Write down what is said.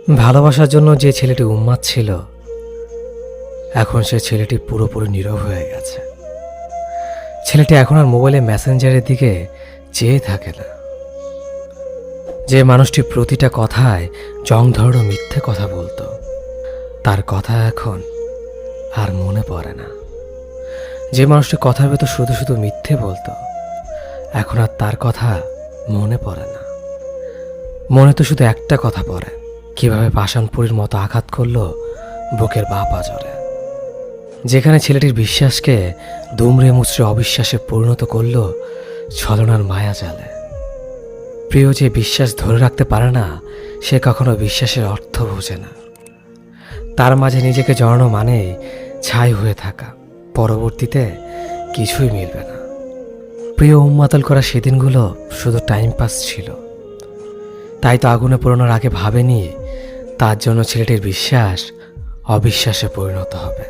ভালোবাসার জন্য যে ছেলেটি উন্মাদ ছিল, এখন সে ছেলেটি পুরোপুরি নীরব হয়ে গেছে। ছেলেটি এখন আর মোবাইলে মেসেঞ্জারের দিকে চেয়ে থাকে না। যে মানুষটি প্রতিটা কথায় জং ধরানো মিথ্যে কথা বলতো, তার কথা এখন আর মনে পড়ে না। যে মানুষটি কথার ভেতর শুধু শুধু মিথ্যে বলতো, এখন আর তার কথা মনে পড়ে না। মনে তো শুধু একটা কথা পড়ে, কিভাবে পাষাণপুরীর মতো আঘাত করলো বুকের বাঁ পাঁজরে। যেখানে ছেলেটির বিশ্বাসকে দুমড়ে মুচড়ে অবিশ্বাসে পরিণত করলো ছলনার মায়া জালে। প্রিয় যে বিশ্বাস ধরে রাখতে পারে না, সে কখনো বিশ্বাসের অর্থ বোঝে না। তার মাঝে নিজেকে জড়ানো মানে ছাই হয়ে থাকা, পরবর্তীতে কিছুই মিলবে না। প্রিয় উন্মাতাল করা সেদিনগুলো শুধু টাইম পাস ছিল। তাই তো আগুনে পোড়ানোর আগে ভাবেনি তার জন্য ছেলেটির বিশ্বাস অবিশ্বাসে পরিণত হবে।